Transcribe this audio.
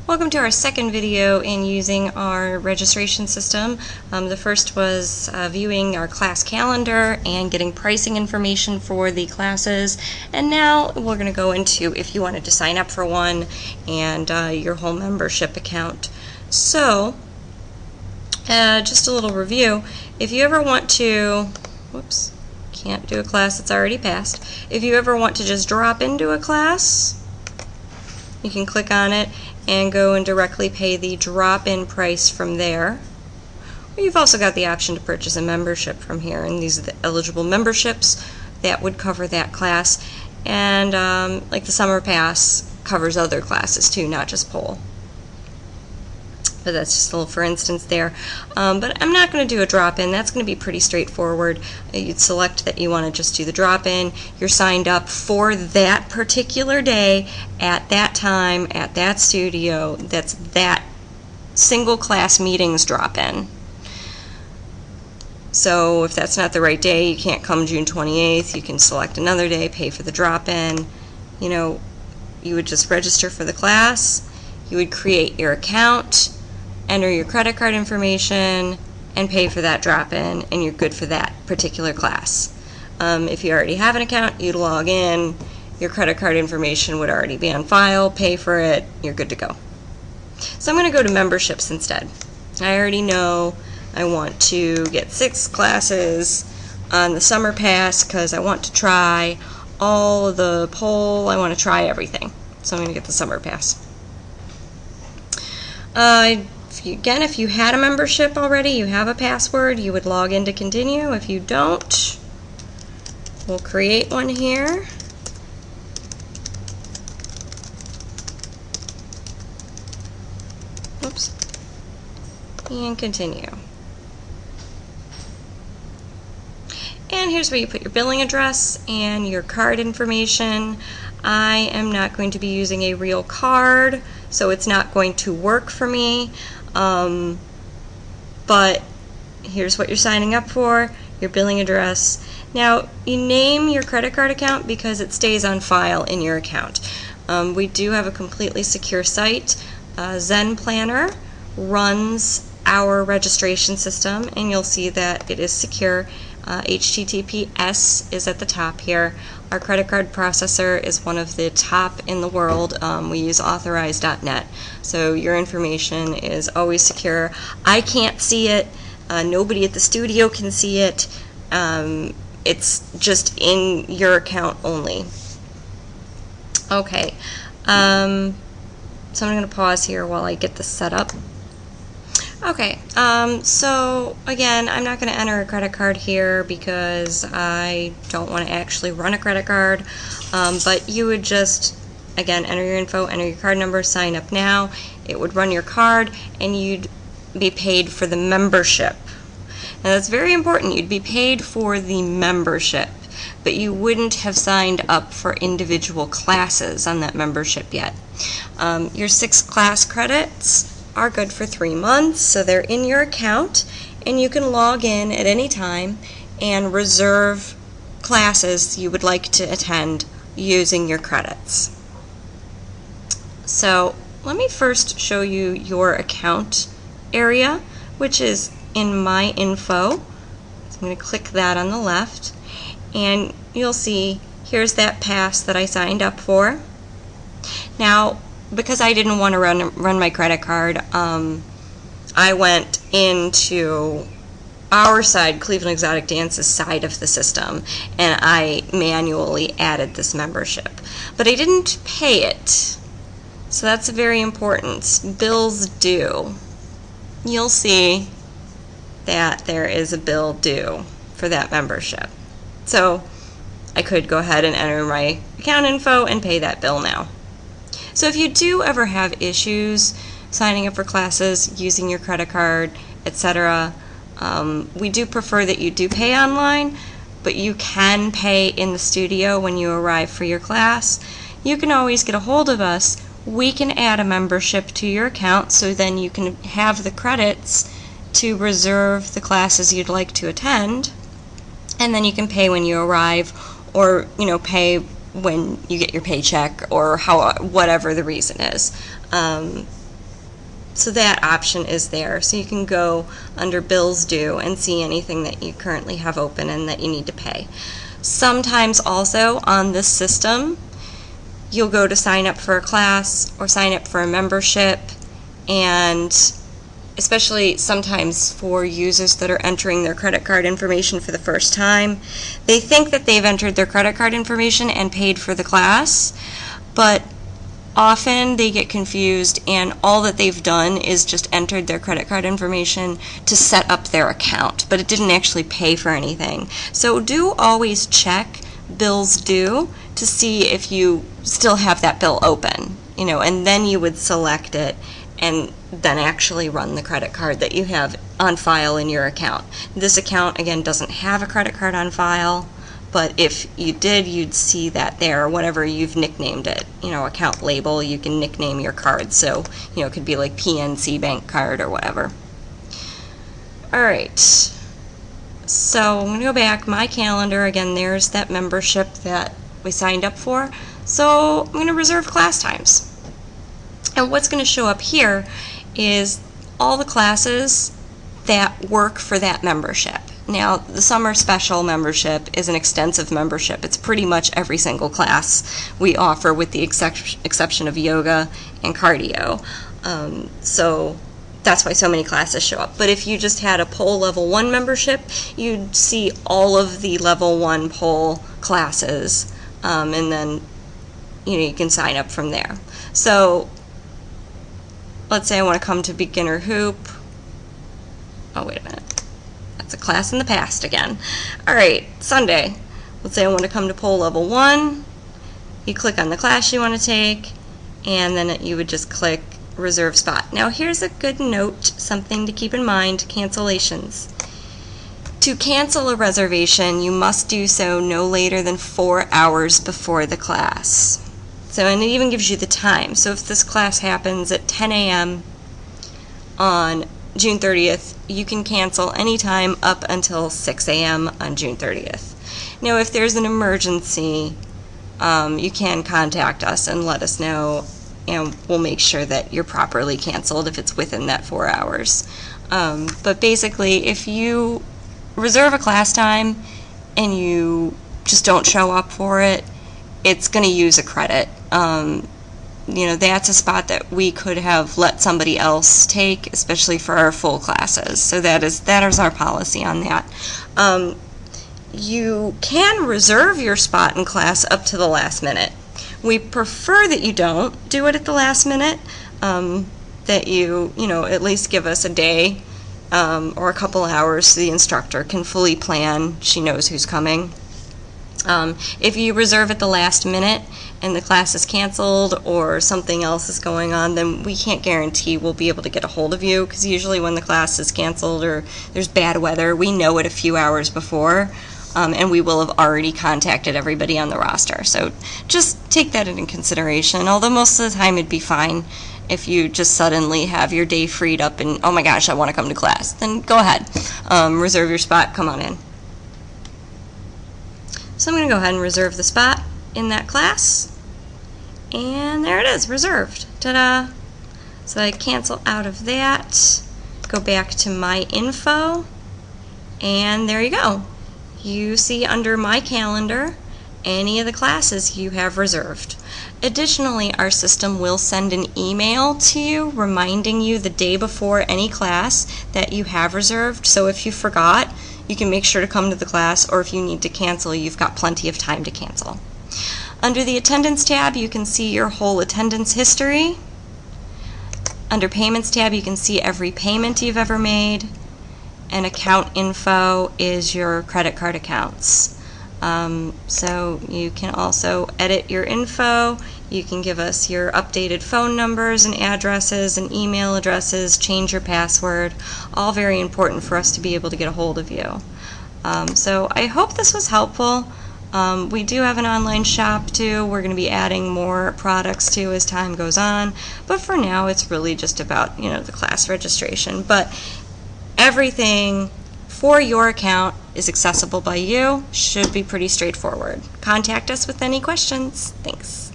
Welcome to our second video in using our registration system. The first was viewing our class calendar and getting pricing information for the classes, and now we're going to go into if you wanted to sign up for one and your whole membership account. So just a little review. If you ever want to, whoops, can't do a class that's already passed. If you ever want to just drop into a class, you can click on it and go and directly pay the drop-in price from there. Or you've also got the option to purchase a membership from here, and these are the eligible memberships that would cover that class. And like the summer pass covers other classes too, not just pole. But that's just a little for instance there. But I'm not going to do a drop-in. That's going to be pretty straightforward. You'd select that you want to just do the drop-in. You're signed up for that particular day, at that time, at that studio. That's that single class meetings drop-in. So if that's not the right day, you can't come June 28th, you can select another day, pay for the drop-in. You know, you would just register for the class, you would create your account, enter your credit card information, and pay for that drop-in, and you're good for that particular class. If you already have an account, you'd log in, your credit card information would already be on file, pay for it, you're good to go. So I'm going to go to memberships instead. I already know I want to get 6 classes on the summer pass because I want to try all of the pole, I want to try everything. So I'm going to get the summer pass. If you had a membership already, you have a password, you would log in to continue. If you don't, we'll create one here. Oops. And continue. And here's where you put your billing address and your card information. I am not going to be using a real card, so it's not going to work for me. But here's what you're signing up for, your billing address. Now, you name your credit card account because it stays on file in your account. We do have a completely secure site. Zen Planner runs our registration system, and you'll see that it is secure. HTTPS is at the top here. Our credit card processor is one of the top in the world. We use authorize.net, so your information is always secure. I can't see it. Nobody at the studio can see it. It's just in your account only. Okay, so I'm going to pause here while I get this set up. Okay, so again, I'm not going to enter a credit card here because I don't want to actually run a credit card, but you would just, again, enter your info, enter your card number, sign up now. It would run your card, and you'd be paid for the membership. Now that's very important. You'd be paid for the membership, but you wouldn't have signed up for individual classes on that membership yet. Your 6 class credits are good for 3 months, so they're in your account, and you can log in at any time and reserve classes you would like to attend using your credits. So let me first show you your account area, which is in My Info. So I'm going to click that on the left, and you'll see here's that pass that I signed up for. Now, because I didn't want to run my credit card, I went into our side, Cleveland Exotic Dance's side of the system, and I manually added this membership. But I didn't pay it, so that's very important. Bills due. You'll see that there is a bill due for that membership. So I could go ahead and enter my account info and pay that bill now. So if you do ever have issues signing up for classes, using your credit card, etc., we do prefer that you do pay online, but you can pay in the studio when you arrive for your class. You can always get a hold of us. We can add a membership to your account, so then you can have the credits to reserve the classes you'd like to attend, and then you can pay when you arrive, or pay when you get your paycheck, or whatever the reason is. So that option is there. So you can go under bills due and see anything that you currently have open and that you need to pay. Sometimes also on this system, you'll go to sign up for a class or sign up for a membership, and especially sometimes for users that are entering their credit card information for the first time, they think that they've entered their credit card information and paid for the class, but often they get confused and all that they've done is just entered their credit card information to set up their account, but it didn't actually pay for anything. So do always check bills due to see if you still have that bill open, and then you would select it and then actually run the credit card that you have on file in your account. This account, again, doesn't have a credit card on file, but if you did, you'd see that there, whatever you've nicknamed it. Account label, you can nickname your card. So, it could be like PNC Bank card or whatever. All right. So I'm going to go back, my calendar. Again, there's that membership that we signed up for. So I'm going to reserve class times. And what's going to show up here is all the classes that work for that membership. Now, the summer special membership is an extensive membership. It's pretty much every single class we offer with the exception of yoga and cardio. So that's why so many classes show up. But if you just had a pole level 1 membership, you'd see all of the level 1 pole classes, and then you can sign up from there. So let's say I want to come to beginner hoop. Oh, wait a minute. That's a class in the past again. All right, Sunday. Let's say I want to come to pole level 1. You click on the class you want to take, and then you would just click reserve spot. Now here's a good note, something to keep in mind, cancellations. To cancel a reservation, you must do so no later than 4 hours before the class. So, and it even gives you the time. So if this class happens at 10 a.m. on June 30th, you can cancel anytime up until 6 a.m. on June 30th. Now, if there's an emergency, you can contact us and let us know, and we'll make sure that you're properly canceled if it's within that 4 hours. But basically, if you reserve a class time and you just don't show up for it, it's going to use a credit. That's a spot that we could have let somebody else take, especially for our full classes. So that is our policy on that. You can reserve your spot in class up to the last minute. We prefer that you don't do it at the last minute, that you at least give us a day or a couple hours so the instructor can fully plan. She knows who's coming. If you reserve at the last minute and the class is canceled or something else is going on, then we can't guarantee we'll be able to get a hold of you, because usually when the class is canceled or there's bad weather, we know it a few hours before, and we will have already contacted everybody on the roster. So just take that into consideration, although most of the time it'd be fine if you just suddenly have your day freed up and, oh my gosh, I want to come to class. Then go ahead, reserve your spot, come on in. So I'm going to go ahead and reserve the spot in that class. And there it is, reserved. Ta-da! So I cancel out of that, go back to my info, and there you go. You see under my calendar any of the classes you have reserved. Additionally, our system will send an email to you reminding you the day before any class that you have reserved. So if you forgot, you can make sure to come to the class, or if you need to cancel, you've got plenty of time to cancel. Under the attendance tab, you can see your whole attendance history. Under payments tab, you can see every payment you've ever made. And account info is your credit card accounts. So you can also edit your info. You can give us your updated phone numbers and addresses and email addresses, change your password, all very important for us to be able to get a hold of you. So I hope this was helpful. We do have an online shop too. We're going to be adding more products too as time goes on, but for now it's really just about the class registration. But everything for your account is accessible by you. Should be pretty straightforward. Contact us with any questions. Thanks.